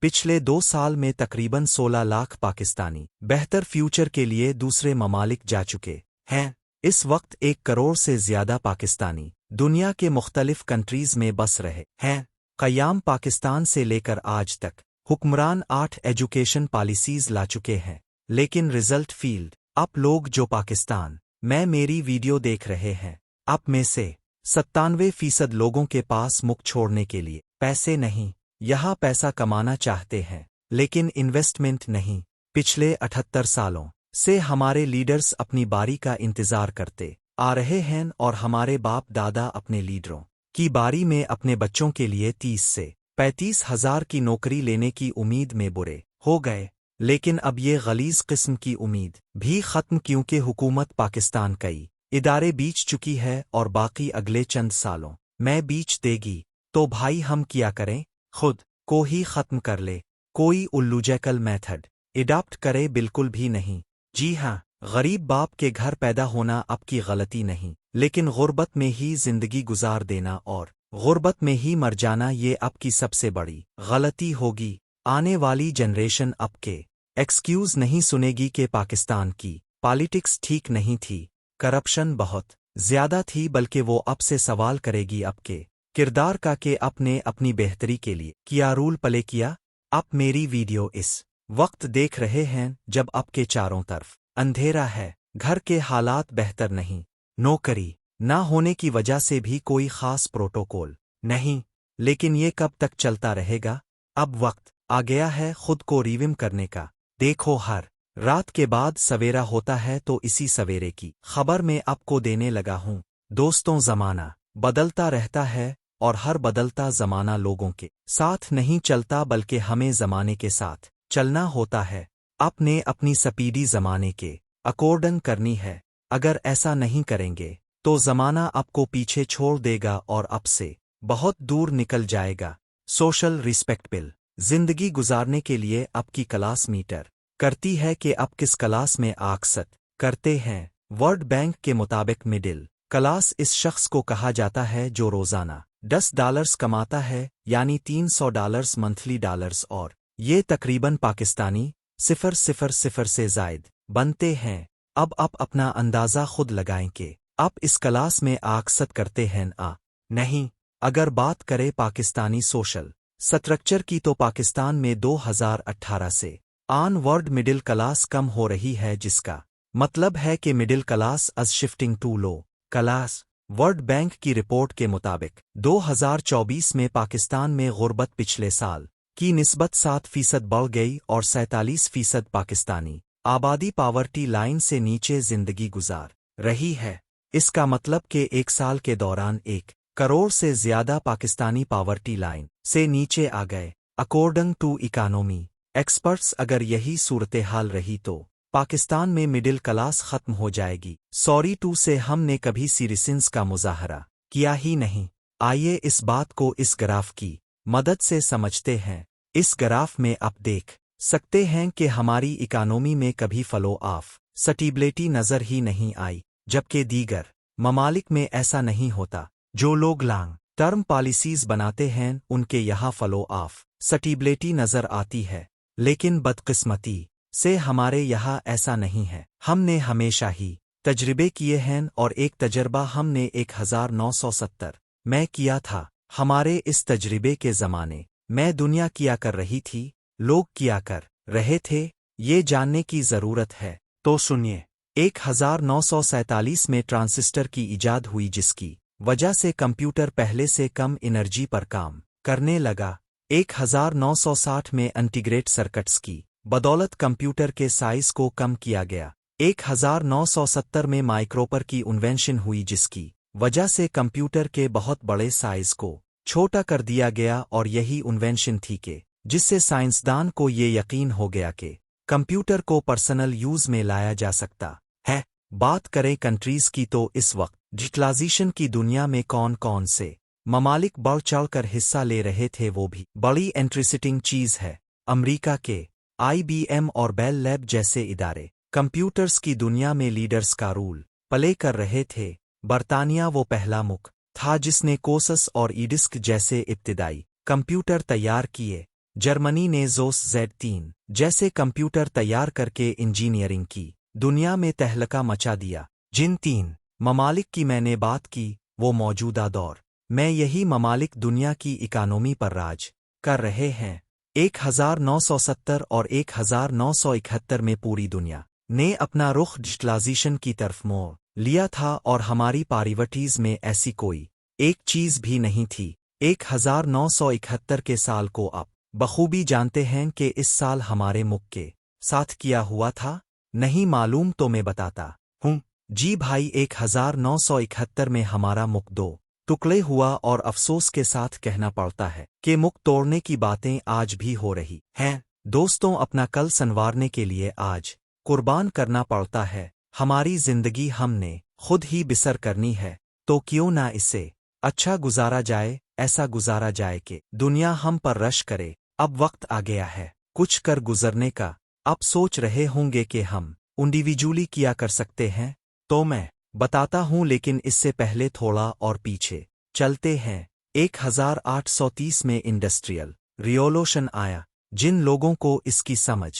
पिछले 2 साल में तकरीबन 16 लाख पाकिस्तानी बेहतर फ्यूचर के लिए दूसरे ममालिक जा चुके हैं। इस वक्त 1 करोड़ से ज्यादा पाकिस्तानी दुनिया के मुख्तलिफ कंट्रीज में बस रहे हैं। क़याम पाकिस्तान से लेकर आज तक हुक्मरान 8 एजुकेशन पॉलिसीज ला चुके हैं, लेकिन रिजल्ट फील्ड आप लोग जो पाकिस्तान में मेरी वीडियो देख रहे हैं, आप में से 97% लोगों के पास मुख छोड़ने के लिए पैसे नहीं। यहाँ पैसा कमाना चाहते हैं लेकिन इन्वेस्टमेंट नहीं। पिछले 78 सालों से हमारे लीडर्स अपनी बारी का इंतजार करते आ रहे हैं और हमारे बाप दादा अपने लीडरों की बारी में अपने बच्चों के लिए 30 से 35 हज़ार की नौकरी लेने की उम्मीद में बुरे हो गए। लेकिन अब ये गलीज किस्म की उम्मीद भी खत्म, क्योंकि हुकूमत पाकिस्तान कई इदारे बीच चुकी है और बाकी अगले चंद सालों में बीच देगी। तो भाई हम क्या करें? खुद को ही खत्म कर ले। कोई उल्लूजैकल मेथड एडॉप्ट करे? बिल्कुल भी नहीं। जी हाँ, गरीब बाप के घर पैदा होना आपकी गलती नहीं, लेकिन गुर्बत में ही जिंदगी गुजार देना और गुर्बत में ही मर जाना ये आपकी सबसे बड़ी गलती होगी। आने वाली जनरेशन आपके एक्सक्यूज नहीं सुनेगी कि पाकिस्तान की पॉलिटिक्स ठीक नहीं थी, करप्शन बहुत ज्यादा थी, बल्कि वो आपसे सवाल करेगी आपके किरदार का कि आपने अपनी बेहतरी के लिए क्या रूल प्ले किया। आप मेरी वीडियो इस वक्त देख रहे हैं जब आपके चारों तरफ अंधेरा है, घर के हालात बेहतर नहीं, नौकरी ना होने की वजह से भी कोई खास प्रोटोकॉल नहीं। लेकिन ये कब तक चलता रहेगा? अब वक्त आ गया है खुद को रिविम करने का। देखो, हर रात के बाद सवेरा होता है, तो इसी सवेरे की खबर में आपको देने लगा हूँ। दोस्तों, जमाना बदलता रहता है और हर बदलता जमाना लोगों के साथ नहीं चलता, बल्कि हमें जमाने के साथ चलना होता है। आपने अपनी स्पीडी जमाने के अकॉर्डिंग करनी है। अगर ऐसा नहीं करेंगे तो जमाना आपको पीछे छोड़ देगा और आपसे बहुत दूर निकल जाएगा। सोशल रिस्पेक्टेबल जिंदगी गुजारने के लिए आपकी क्लास मीटर करती है कि आप किस क्लास में आक्सत करते हैं। वर्ल्ड बैंक के मुताबिक मिडिल क्लास इस शख्स को कहा जाता है जो रोजाना $10 कमाता है, यानी $300 मंथली डॉलर्स, और ये तकरीबन पाकिस्तानी 000 से जायद बनते हैं। अब आप अपना अंदाजा खुद लगाएं कि आप इस क्लास में आक्सत करते हैं नहीं। अगर बात करें पाकिस्तानी सोशल स्ट्रक्चर की, तो पाकिस्तान में 2018 से ऑन वर्ल्ड मिडिल क्लास कम हो रही है, जिसका मतलब है कि middle class is shifting to low class. World bank की रिपोर्ट के मुताबिक 2024 में पाकिस्तान में गुर्बत पिछले साल की निस्बत 7% बढ़ गई और 47% पाकिस्तानी आबादी पावर्टी लाइन से नीचे जिंदगी गुजार रही है। इसका मतलब कि 1 साल के दौरान 1 करोड़ से ज्यादा पाकिस्तानी पावर्टी लाइन से नीचे आ गए। अकॉर्डिंग टू इकोनॉमी एक्सपर्ट्स, अगर यही सूरत हाल रही तो पाकिस्तान में मिडिल क्लास खत्म हो जाएगी। सॉरी टू से हमने कभी सीरियसनेस का मुजाहरा किया ही नहीं। आइए इस बात को इस ग्राफ की मदद से समझते हैं। इस ग्राफ में आप देख सकते हैं कि हमारी इकोनॉमी में कभी फ्लो ऑफ स्टेबिलिटी नजर ही नहीं आई, जबकि दीगर ममालिक में ऐसा नहीं होता। जो लोग लॉन्ग टर्म पॉलिसीज बनाते हैं उनके यहाँ फ्लो ऑफ स्टेबिलिटी नजर आती है, लेकिन बदकिस्मती से हमारे यहाँ ऐसा नहीं है। हमने हमेशा ही तजर्बे किए हैं और एक तजर्बा हमने 1970 में किया था। हमारे इस तजर्बे के ज़माने में दुनिया क्या कर रही थी, लोग क्या कर रहे थे, ये जानने की ज़रूरत है। तो सुनिए। 1947 में ट्रांजिस्टर की इजाद हुई, जिसकी वजह से कंप्यूटर पहले से कम एनर्जी पर काम करने लगा। 1960 में इंटीग्रेटेड सर्किट्स की बदौलत कंप्यूटर के साइज को कम किया गया। 1970 में माइक्रोपर की इन्वेंशन हुई, जिसकी वजह से कंप्यूटर के बहुत बड़े साइज को छोटा कर दिया गया, और यही इन्वेंशन थी कि जिससे साइंसदान को ये यकीन हो गया कि कंप्यूटर को पर्सनल यूज में लाया जा सकता है। बात करें कंट्रीज की, तो इस वक्त डिजिटलाइजेशन की दुनिया में कौन कौन से ममालिक बढ़ चढ़कर हिस्सा ले रहे थे, वो भी बड़ी इंटरेस्टिंग चीज है। अमेरिका के IBM और बेल लैब जैसे इदारे कंप्यूटर्स की दुनिया में लीडर्स का रोल प्ले कर रहे थे। बरतानिया वो पहला मुल्क था जिसने कोसस और ईडिस्क जैसे इब्तिदाई कंप्यूटर तैयार किए। जर्मनी ने ज़ोस Z3 जैसे कंप्यूटर तैयार करके इंजीनियरिंग की दुनिया में तहलका मचा दिया। जिन 3 ममालिक की मैंने बात की वो मौजूदा दौर में यही ममालिक दुनिया की इकानमी पर राज कर रहे हैं। 1970 और 1971 में पूरी दुनिया ने अपना रुख डिजिटलाइजेशन की तरफ मोड़ लिया था और हमारी प्रायोरिटीज में ऐसी कोई एक चीज भी नहीं थी। 1971 के साल को आप बखूबी जानते हैं कि इस साल हमारे मुल्क के साथ किया हुआ था। नहीं मालूम तो मैं बताता हूँ। जी भाई, 1971 में हमारा मुल्क 2 टुकड़े हुआ और अफसोस के साथ कहना पड़ता है कि मुल्क तोड़ने की बातें आज भी हो रही हैं। दोस्तों, अपना कल संवारने के लिए आज कुर्बान करना पड़ता है। हमारी जिंदगी हमने खुद ही बिसर करनी है, तो क्यों ना इसे अच्छा गुजारा जाए, ऐसा गुजारा जाए कि दुनिया हम पर रश करे। अब वक्त आ गया है कुछ कर गुजरने का। आप सोच रहे होंगे कि हम इंडिविजुअली किया कर सकते हैं, तो मैं बताता हूं, लेकिन इससे पहले थोड़ा और पीछे चलते हैं। 1830 में इंडस्ट्रियल रिवॉल्यूशन आया। जिन लोगों को इसकी समझ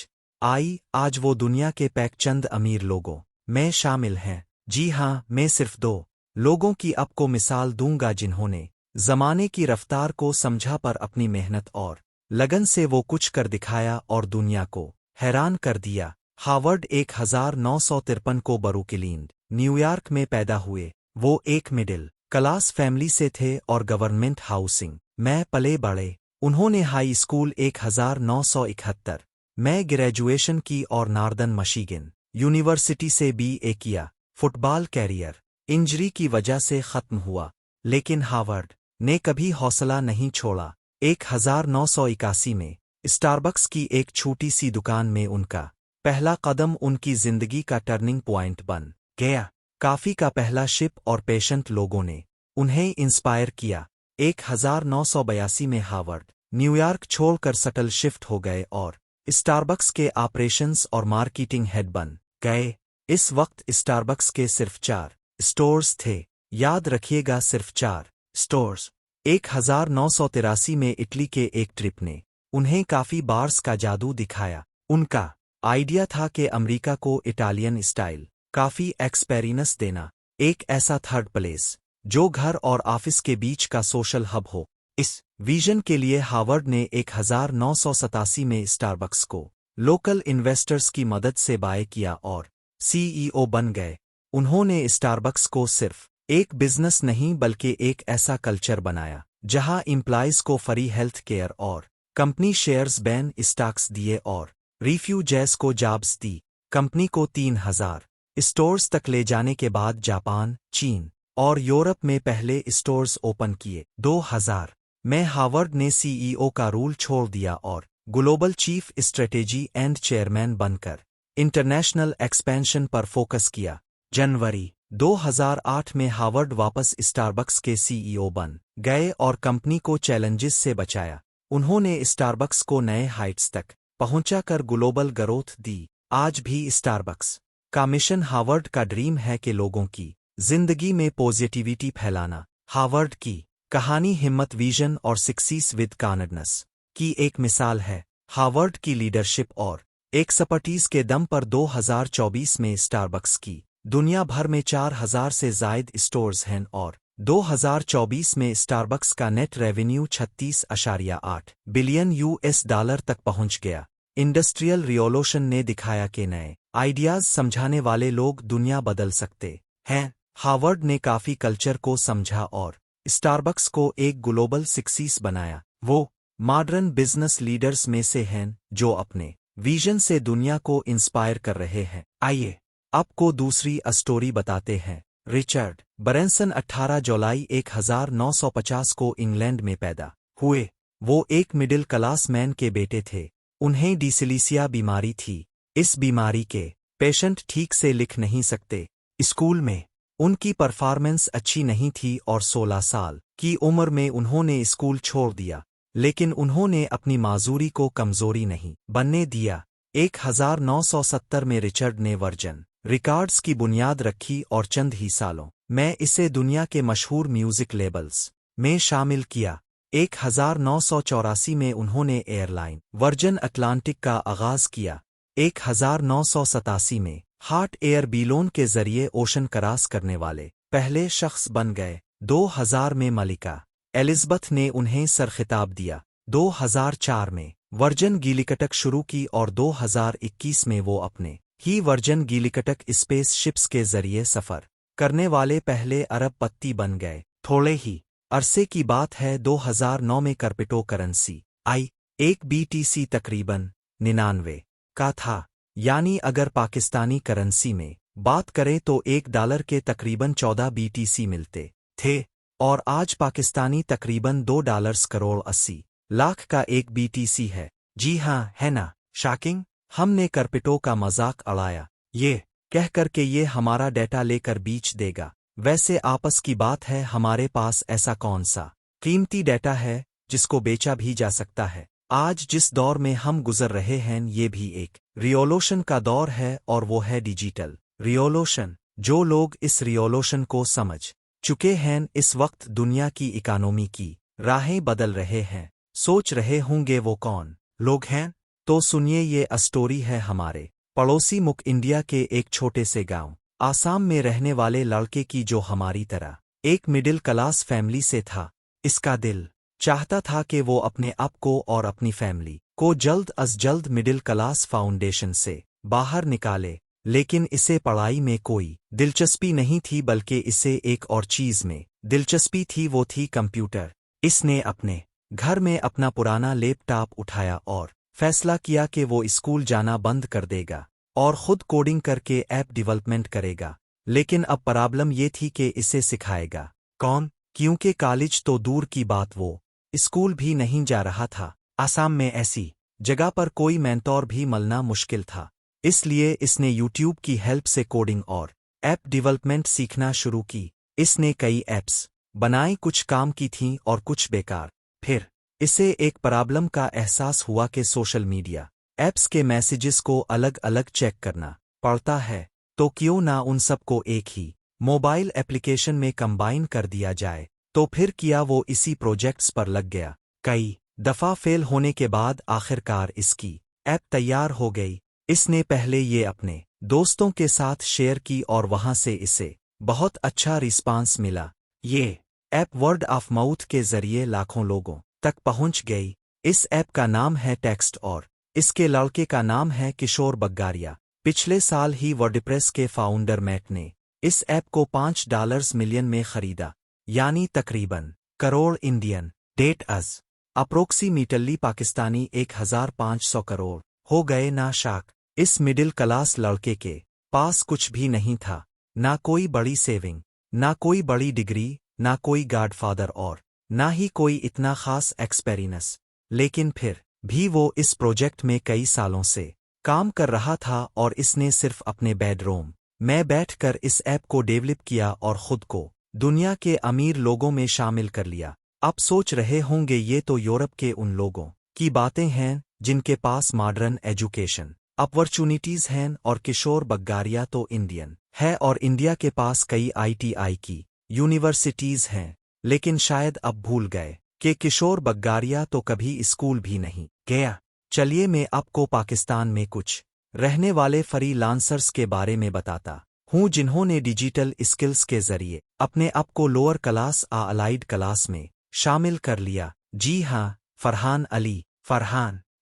आई, आज वो दुनिया के पैक चंद अमीर लोगों में शामिल हैं। जी हाँ, मैं सिर्फ 2 लोगों की आपको मिसाल दूंगा जिन्होंने जमाने की रफ्तार को समझा पर अपनी मेहनत और लगन से वो कुछ कर दिखाया और दुनिया को हैरान कर दिया। हार्वर्ड 1953 को ब्रुकलिन, न्यूयॉर्क में पैदा हुए। वो एक मिडिल क्लास फैमिली से थे और गवर्नमेंट हाउसिंग में पले बड़े। उन्होंने हाई स्कूल 1971 में ग्रेजुएशन की और नॉर्दर्न मिशिगन यूनिवर्सिटी से BA किया। फुटबॉल कैरियर इंजरी की वजह से खत्म हुआ, लेकिन हार्वर्ड ने कभी हौसला नहीं छोड़ा। 1981 में स्टारबक्स की एक छोटी सी दुकान में उनका पहला कदम उनकी जिंदगी का टर्निंग पॉइंट बन गया। काफी का पहला शिप और पेशेंट लोगों ने उन्हें इंस्पायर किया। 1982 में हार्वर्ड न्यूयॉर्क छोड़कर सटल शिफ्ट हो गए और स्टारबक्स के ऑपरेशंस और मार्केटिंग हेड बन गए। इस वक्त स्टारबक्स के सिर्फ 4 स्टोर्स थे। याद रखिएगा, सिर्फ 4 स्टोर्स। 1983 में इटली के एक ट्रिप ने उन्हें काफी बार्स का जादू दिखाया। उनका आइडिया था कि अमेरिका को इटालियन स्टाइल काफी एक्सपीरियंस देना, एक ऐसा थर्ड प्लेस जो घर और ऑफिस के बीच का सोशल हब हो। इस विजन के लिए हार्वर्ड ने 1987 में स्टारबक्स को लोकल इन्वेस्टर्स की मदद से बाय किया और CEO बन गए। उन्होंने स्टारबक्स को सिर्फ एक बिजनेस नहीं बल्कि एक ऐसा कल्चर बनाया जहां एम्प्लॉइज को फ्री हेल्थ केयर और कंपनी शेयर्स बैन स्टॉक्स दिए और रिफ्यूजीज को जॉब्स दी। कंपनी को 3000 स्टोर्स तक ले जाने के बाद जापान, चीन और यूरोप में पहले स्टोर्स ओपन किए। 2000 में हार्वर्ड ने CEO का रूल छोड़ दिया और global chief strategy and chairman बनकर इंटरनेशनल एक्सपेंशन पर फोकस किया। जनवरी 2008 में हार्वर्ड वापस स्टारबक्स के CEO बन गए और कंपनी को चैलेंजेस से बचाया। उन्होंने स्टारबक्स को नए हाइट्स तक पहुंचाकर ग्लोबल ग्रोथ दी। आज भी स्टारबक्स का मिशन हार्वर्ड का ड्रीम है कि लोगों की जिंदगी में पॉजिटिविटी फैलाना। हार्वर्ड की कहानी हिम्मत, विजन और सक्सेस विद कॉन्फिडेंस की एक मिसाल है। हार्वर्ड की लीडरशिप और एक्सपर्टीज के दम पर 2024 में स्टारबक्स की दुनिया भर में 4000 से जायद स्टोर्स हैं और 2024 में स्टारबक्स का नेट रेवेन्यू 36.8 बिलियन US तक पहुंच गया। इंडस्ट्रियल रिवॉल्यूशन ने दिखाया कि नए आइडियाज समझाने वाले लोग दुनिया बदल सकते हैं। हार्वर्ड ने काफी कल्चर को समझा और स्टारबक्स को एक ग्लोबल सक्सेस बनाया। वो मॉडर्न बिजनेस लीडर्स में से हैं जो अपने विजन से दुनिया को इंस्पायर कर रहे हैं। आइए आपको दूसरी स्टोरी बताते हैं। रिचर्ड ब्रैंसन 18 जुलाई 1950 को इंग्लैंड में पैदा हुए। वो एक मिडिल क्लास मैन के बेटे थे। उन्हें डिसलीसिया बीमारी थी। इस बीमारी के पेशेंट ठीक से लिख नहीं सकते। स्कूल में उनकी परफॉर्मेंस अच्छी नहीं थी और 16 साल की उम्र में उन्होंने स्कूल छोड़ दिया, लेकिन उन्होंने अपनी माजूरी को कमजोरी नहीं बनने दिया। 1970 में रिचर्ड ने वर्जन रिकॉर्ड्स की बुनियाद रखी और चंद ही सालों में इसे दुनिया के मशहूर म्यूजिक लेबल्स में शामिल किया। 1984 में उन्होंने एयरलाइन वर्जन अटलांटिक का आगाज किया। 1987 में हार्ट एयर बीलोन के जरिए ओशन क्रॉस करने वाले पहले शख्स बन गए। 2000 में मलिका एलिज़ाबेथ ने उन्हें सर खिताब दिया। 2004 में वर्जन गीलिकटक शुरू की और 2021 में वो अपने ही वर्जन गीलिकटक स्पेस शिप्स के जरिए सफर करने वाले पहले अरबपति बन गए। थोड़े ही अरसे की बात है, 2009 में क्रिप्टो करेंसी आई एक BTC तकरीबन 99 का था। यानी अगर पाकिस्तानी करेंसी में बात करें तो $1 के तकरीबन 14 BTC मिलते थे, और आज पाकिस्तानी तकरीबन $2 करोड़ 80 लाख का एक BTC है। जी हाँ, है ना शॉकिंग। हमने क्रिप्टो का मजाक उड़ाया ये कहकर के ये हमारा डेटा लेकर बेच देगा। वैसे आपस की बात है, हमारे पास ऐसा कौन सा कीमती डेटा है जिसको बेचा भी जा सकता है। आज जिस दौर में हम गुजर रहे हैं ये भी एक रिवॉल्यूशन का दौर है, और वो है डिजिटल रिवॉल्यूशन। जो लोग इस रिवॉल्यूशन को समझ चुके हैं इस वक्त दुनिया की इकोनॉमी की राहें बदल रहे हैं। सोच रहे होंगे वो कौन लोग हैं, तो सुनिए ये स्टोरी है हमारे पड़ोसी मुल्क इंडिया के एक छोटे से गांव आसाम में रहने वाले लड़के की, जो हमारी तरह एक मिडिल क्लास फैमिली से था। इसका दिल चाहता था कि वो अपने आप को और अपनी फैमिली को जल्द अज जल्द मिडिल क्लास फाउंडेशन से बाहर निकाले, लेकिन इसे पढ़ाई में कोई दिलचस्पी नहीं थी, बल्कि इसे एक और चीज में दिलचस्पी थी, वो थी कंप्यूटर। इसने अपने घर में अपना पुराना लैपटॉप उठाया और फैसला किया कि वो स्कूल जाना बंद कर देगा और खुद कोडिंग करके ऐप डेवलपमेंट करेगा। लेकिन अब प्रॉब्लम ये थी कि इसे सिखाएगा कौन, क्योंकि कॉलेज तो दूर की बात, वो स्कूल भी नहीं जा रहा था। आसाम में ऐसी जगह पर कोई मेंटोर भी मिलना मुश्किल था, इसलिए इसने यूट्यूब की हेल्प से कोडिंग और ऐप डेवलपमेंट सीखना शुरू की। इसने कई ऐप्स बनाई, कुछ काम की थीं और कुछ बेकार। फिर इसे एक प्रॉब्लम का एहसास हुआ कि सोशल मीडिया ऐप्स के मैसेजेस को अलग अलग चेक करना पड़ता है, तो क्यों ना उन सबको एक ही मोबाइल एप्लीकेशन में कंबाइन कर दिया जाए। तो फिर किया वो इसी प्रोजेक्ट्स पर लग गया। कई दफा फेल होने के बाद आखिरकार इसकी ऐप तैयार हो गई। इसने पहले ये अपने दोस्तों के साथ शेयर की और वहां से इसे बहुत अच्छा रिस्पांस मिला। ये ऐप वर्ड ऑफ माउथ के जरिए लाखों लोगों तक पहुंच गई। इस ऐप का नाम है टेक्स्ट और इसके लड़के का नाम है किशोर बग्गारिया। पिछले साल ही वर्डप्रेस के फाउंडर मैट ने इस ऐप को $5 मिलियन में खरीदा, यानी तकरीबन करोड़ इंडियन डेट अज अप्रोक्सीमेटली पाकिस्तानी 1500 करोड़ हो गए। ना शाक, इस मिडिल क्लास लड़के के पास कुछ भी नहीं था, ना कोई बड़ी सेविंग, ना कोई बड़ी डिग्री, ना कोई गॉडफादर और ना ही कोई इतना खास एक्सपीरियंस। लेकिन फिर भी वो इस प्रोजेक्ट में कई सालों से काम कर रहा था, और इसने सिर्फ अपने बेडरूम में बैठकर इस ऐप को डेवलप किया और खुद को दुनिया के अमीर लोगों में शामिल कर लिया। आप सोच रहे होंगे ये तो यूरोप के उन लोगों की बातें हैं जिनके पास मॉडर्न एजुकेशन अपॉर्चुनिटीज हैं, और किशोर बग्गारिया तो इंडियन है और इंडिया के पास कई ITI की यूनिवर्सिटीज हैं। लेकिन शायद अब भूल गए कि किशोर बग्गारिया तो कभी स्कूल भी नहीं गया। चलिए मैं आपको पाकिस्तान में कुछ रहने वाले फ्रीलांसर्स के बारे में बताता हूँ जिन्होंने डिजिटल स्किल्स के जरिए अपने आप को लोअर क्लास अलाइड क्लास में शामिल कर लिया। जी हाँ, फरहान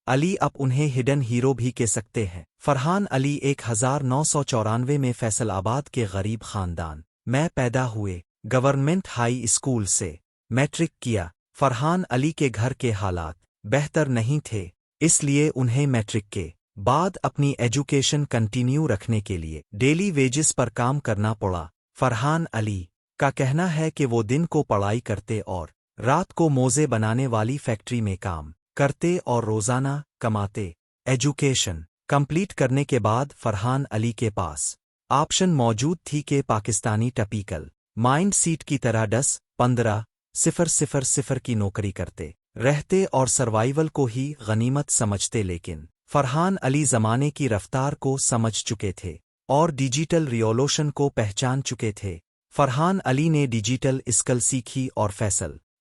अली अब उन्हें हिडन हीरो भी कह सकते हैं। फरहान अली 1994 में फैसलाबाद के गरीब खानदान में पैदा हुए। गवर्नमेंट हाई स्कूल से मैट्रिक किया। फरहान अली के घर के हालात बेहतर नहीं थे, इसलिए उन्हें मैट्रिक के बाद अपनी एजुकेशन कंटिन्यू रखने के लिए डेली वेजेस पर काम करना पड़ा। फरहान अली का कहना है कि वो दिन को पढ़ाई करते और रात को मोज़े बनाने वाली फैक्ट्री में काम करते और रोजाना कमाते। एजुकेशन कंप्लीट करने के बाद फरहान अली के पास ऑप्शन मौजूद थी कि पाकिस्तानी टिपिकल माइंड सीट की तरह 10-15-0-0 की नौकरी करते रहते और सर्वाइवल को ही गनीमत समझते। लेकिन फरहान अली ज़माने की रफ्तार को समझ चुके थे और डिजिटल रिवॉल्यूशन को पहचान चुके थे। फरहान अली ने डिजिटल स्किल सीखी और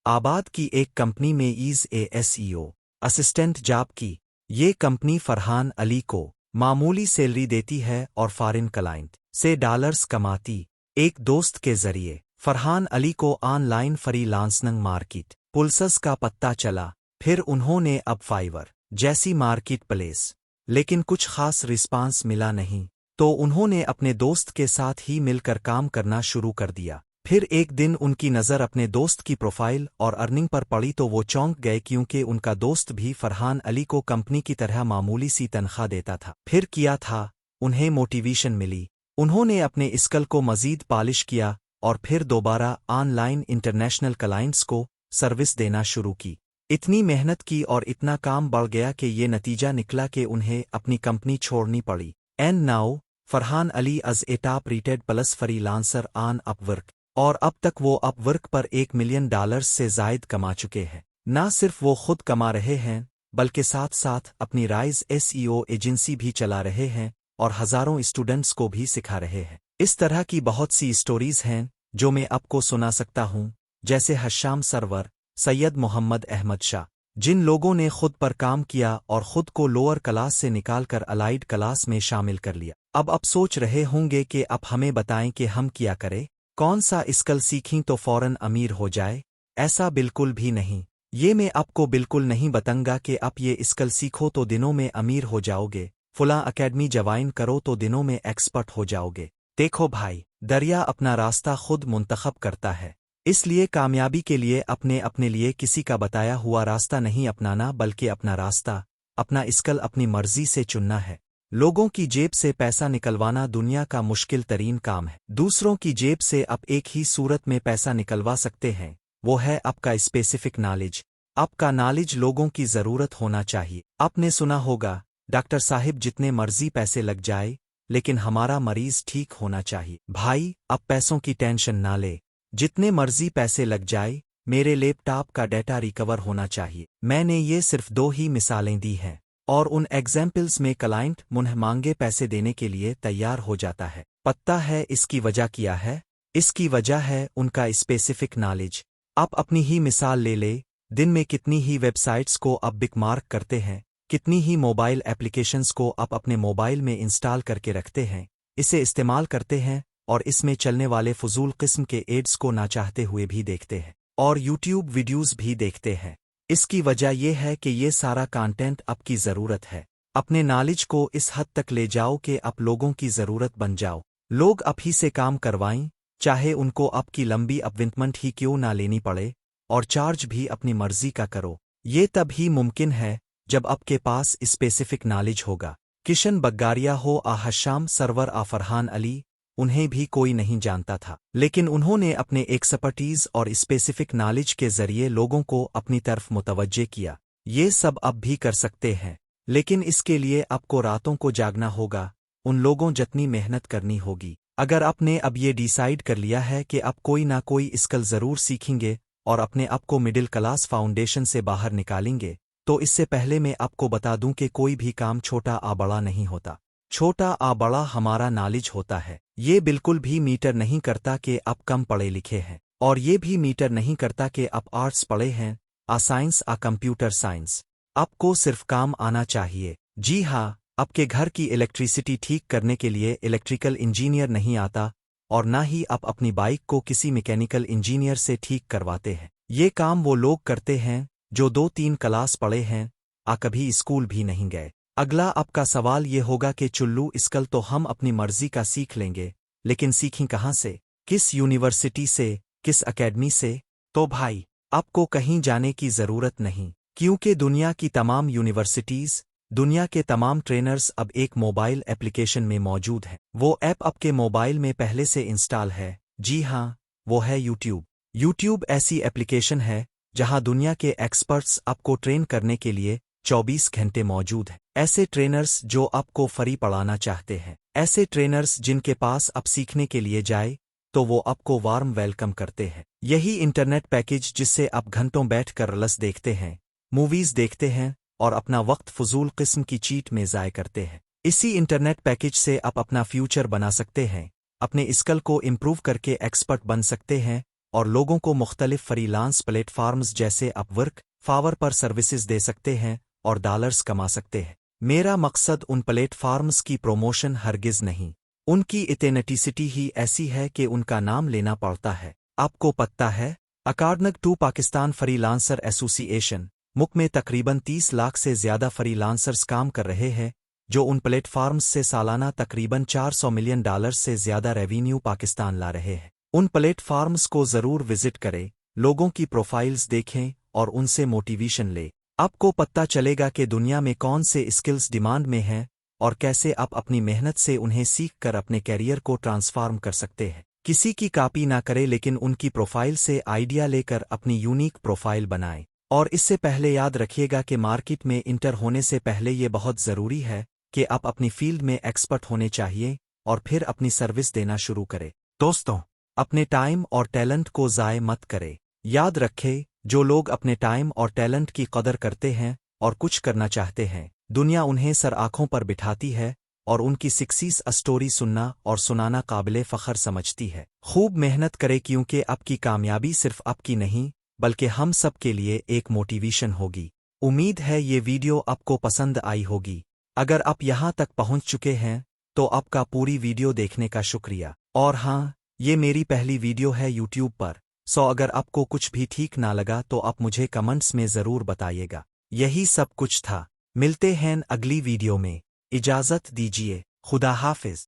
आबाद की एक कंपनी में ईज एसईओ असिस्टेंट जॉब की। ये कंपनी फरहान अली को मामूली सैलरी देती है और फॉरेन क्लाइंट से डॉलर्स कमाती। एक दोस्त के जरिए फरहान अली को ऑनलाइन फ्रीलांसिंग मार्केट पुल्सस का पता चला। फिर उन्होंने अब फाइवर जैसी मार्केट प्लेस लेकिन कुछ खास रिस्पांस मिला नहीं, तो उन्होंने अपने दोस्त के साथ ही मिलकर काम करना शुरू कर दिया। फिर एक दिन उनकी नज़र अपने दोस्त की प्रोफाइल और अर्निंग पर पड़ी तो वो चौंक गए, क्योंकि उनका दोस्त भी फरहान अली को कंपनी की तरह मामूली सी तनख्वाह देता था। फिर किया था, उन्हें मोटिवेशन मिली। उन्होंने अपने स्किल को मजीद पॉलिश किया और फिर दोबारा ऑनलाइन इंटरनेशनल क्लाइंट्स को सर्विस देना शुरू की। इतनी मेहनत की और इतना काम बढ़ गया कि ये नतीजा निकला कि उन्हें अपनी कंपनी छोड़नी पड़ी। And now Farhan Ali as a top rated plus freelancer on Upwork, और अब तक वो अपवर्क पर $1 मिलियन से जायद कमा चुके हैं। ना सिर्फ वो खुद कमा रहे हैं, बल्कि साथ साथ अपनी राइज एसईओ एजेंसी भी चला रहे हैं और हजारों स्टूडेंट्स को भी सिखा रहे हैं। इस तरह की बहुत सी स्टोरीज हैं जो मैं आपको सुना सकता हूं, जैसे हशाम सरवर, सैयद मोहम्मद अहमद शाह, जिन लोगों ने खुद पर काम किया और खुद को लोअर क्लास से निकालकर अलाइड क्लास में शामिल कर लिया। अब आप सोच रहे होंगे कि अब हमें बताएं कि हम क्या करें, कौन सा स्किल सीखें तो फौरन अमीर हो जाए। ऐसा बिल्कुल भी नहीं। ये मैं आपको बिल्कुल नहीं बताऊंगा कि आप ये स्किल सीखो तो दिनों में अमीर हो जाओगे, फुला अकेडमी ज्वाइन करो तो दिनों में एक्सपर्ट हो जाओगे। देखो भाई, दरिया अपना रास्ता खुद मुंतखब करता है, इसलिए कामयाबी के लिए अपने लिए किसी का बताया हुआ रास्ता नहीं अपनाना, बल्कि अपना रास्ता, अपना स्किल अपनी मर्जी से चुनना है। लोगों की जेब से पैसा निकलवाना दुनिया का मुश्किल तरीन काम है। दूसरों की जेब से आप एक ही सूरत में पैसा निकलवा सकते हैं, वो है आपका स्पेसिफिक नॉलेज। आपका नॉलेज लोगों की जरूरत होना चाहिए। आपने सुना होगा, डॉक्टर साहिब जितने मर्जी पैसे लग जाए, लेकिन हमारा मरीज ठीक होना चाहिए। भाई, अब पैसों की टेंशन ना ले, जितने मर्जी पैसे लग जाए, मेरे लैपटॉप का डेटा रिकवर होना चाहिए। मैंने ये सिर्फ 2 ही मिसालें दी हैं, और उन एग्जाम्पल्स में क्लाइंट मुन्ह मांगे पैसे देने के लिए तैयार हो जाता है। पता है इसकी वजह क्या है? इसकी वजह है उनका स्पेसिफिक नॉलेज। आप अपनी ही मिसाल ले ले, दिन में कितनी ही वेबसाइट्स को आप बुकमार्क करते हैं, कितनी ही मोबाइल एप्लीकेशंस को आप अपने मोबाइल में इंस्टॉल करके रखते हैं, इसे इस्तेमाल करते हैं और इसमें चलने वाले फजूल किस्म के एड्स को ना चाहते हुए भी देखते हैं, और यूट्यूब वीडियोज़ भी देखते हैं। इसकी वजह यह है कि ये सारा कंटेंट आपकी ज़रूरत है। अपने नॉलेज को इस हद तक ले जाओ कि आप लोगों की ज़रूरत बन जाओ। लोग आप ही से काम करवाएं, चाहे उनको आपकी लंबी अपॉइंटमेंट ही क्यों ना लेनी पड़े, और चार्ज भी अपनी मर्जी का करो। ये तब ही मुमकिन है जब आपके पास स्पेसिफिक नॉलेज होगा। किशन बग्गारिया हो आ हशाम सरवर आ फरहान अली, उन्हें भी कोई नहीं जानता था, लेकिन उन्होंने अपने एक्सपर्टीज और स्पेसिफिक नॉलेज के जरिए लोगों को अपनी तरफ मुतवज्जे किया। ये सब अब भी कर सकते हैं, लेकिन इसके लिए आपको रातों को जागना होगा, उन लोगों जितनी मेहनत करनी होगी। अगर आपने अब ये डिसाइड कर लिया है कि आप कोई ना कोई स्किल ज़रूर सीखेंगे और अपने आप को मिडिल क्लास फाउंडेशन से बाहर निकालेंगे, तो इससे पहले मैं आपको बता दूं कि कोई भी काम छोटा आ बड़ा नहीं होता। छोटा आ बड़ा हमारा नॉलेज होता है। ये बिल्कुल भी मीटर नहीं करता कि आप कम पढ़े लिखे हैं, और ये भी मीटर नहीं करता कि आप आर्ट्स पढ़े हैं, आ साइंस आ कंप्यूटर साइंस। आपको सिर्फ काम आना चाहिए। जी हाँ, आपके घर की इलेक्ट्रिसिटी ठीक करने के लिए इलेक्ट्रिकल इंजीनियर नहीं आता, और ना ही आप अपनी बाइक को किसी मैकेनिकल इंजीनियर से ठीक करवाते हैं। ये काम वो लोग करते हैं जो 2-3 क्लास पढ़े हैं, कभी स्कूल भी नहीं गए। अगला आपका सवाल ये होगा कि चुल्लू स्किल तो हम अपनी मर्जी का सीख लेंगे, लेकिन सीखें कहाँ से, किस यूनिवर्सिटी से, किस एकेडमी से? तो भाई, आपको कहीं जाने की ज़रूरत नहीं, क्योंकि दुनिया की तमाम यूनिवर्सिटीज़, दुनिया के तमाम ट्रेनर्स अब एक मोबाइल एप्लीकेशन में मौजूद हैं। वो ऐप आपके मोबाइल में पहले से इंस्टॉल है। जी हाँ, वो है यूट्यूब। यूट्यूब ऐसी एप्लीकेशन है जहां दुनिया के एक्सपर्ट्स आपको ट्रेन करने के लिए 24 घंटे मौजूद हैं। ऐसे ट्रेनर्स जो आपको फ्री पढ़ाना चाहते हैं, ऐसे ट्रेनर्स जिनके पास आप सीखने के लिए जाए तो वो आपको वार्म वेलकम करते हैं। यही इंटरनेट पैकेज जिससे आप घंटों बैठकर रील्स देखते हैं, मूवीज़ देखते हैं और अपना वक्त फजूल किस्म की चीट में ज़ाय करते हैं। इसी इंटरनेट पैकेज से आप अपना फ्यूचर बना सकते हैं, अपने स्किल को इम्प्रूव करके एक्सपर्ट बन सकते हैं और लोगों को मुख्तलिफ फ्रीलांस प्लेटफार्म्स जैसे अपवर्क, फावर पर सर्विसेज दे सकते हैं और डॉलर्स कमा सकते हैं। मेरा मकसद उन प्लेटफार्म्स की प्रोमोशन हरगिज नहीं, उनकी इथेनेटिसिटी ही ऐसी है कि उनका नाम लेना पड़ता है। आपको पता है, according to Pakistan freelancer association, मुल्क में तकरीबन 30 लाख से ज्यादा फ्रीलांसर्स काम कर रहे हैं, जो उन प्लेटफार्म्स से सालाना तकरीबन $400 मिलियन से ज्यादा रेवेन्यू पाकिस्तान ला रहे हैं। उन प्लेटफार्म्स को जरूर विजिट करें, लोगों की प्रोफाइल्स देखें और उनसे मोटिवेशन ले। आपको पता चलेगा कि दुनिया में कौन से स्किल्स डिमांड में हैं और कैसे आप अपनी मेहनत से उन्हें सीख कर अपने कैरियर को ट्रांसफॉर्म कर सकते हैं। किसी की कॉपी ना करें, लेकिन उनकी प्रोफाइल से आइडिया लेकर अपनी यूनिक प्रोफाइल बनाएं। और इससे पहले याद रखिएगा कि मार्केट में इंटर होने से पहले ये बहुत ज़रूरी है कि आप अपनी फील्ड में एक्सपर्ट होने चाहिए और फिर अपनी सर्विस देना शुरू करें। दोस्तों, अपने टाइम और टैलेंट को ज़ाय मत करें। याद रखें, जो लोग अपने टाइम और टैलेंट की कदर करते हैं और कुछ करना चाहते हैं, दुनिया उन्हें सर आंखों पर बिठाती है और उनकी सक्सेस स्टोरी सुनना और सुनाना काबिले फ़ख्र समझती है। खूब मेहनत करें, क्योंकि आपकी कामयाबी सिर्फ आपकी नहीं बल्कि हम सब के लिए एक मोटिवेशन होगी। उम्मीद है ये वीडियो आपको पसंद आई होगी। अगर आप यहाँ तक पहुँच चुके हैं तो आपका पूरी वीडियो देखने का शुक्रिया। और हाँ, ये मेरी पहली वीडियो है यूट्यूब पर, सो अगर आपको कुछ भी ठीक ना लगा तो आप मुझे कमेंट्स में ज़रूर बताइएगा। यही सब कुछ था। मिलते हैं अगली वीडियो में। इजाज़त दीजिए। खुदा हाफिज।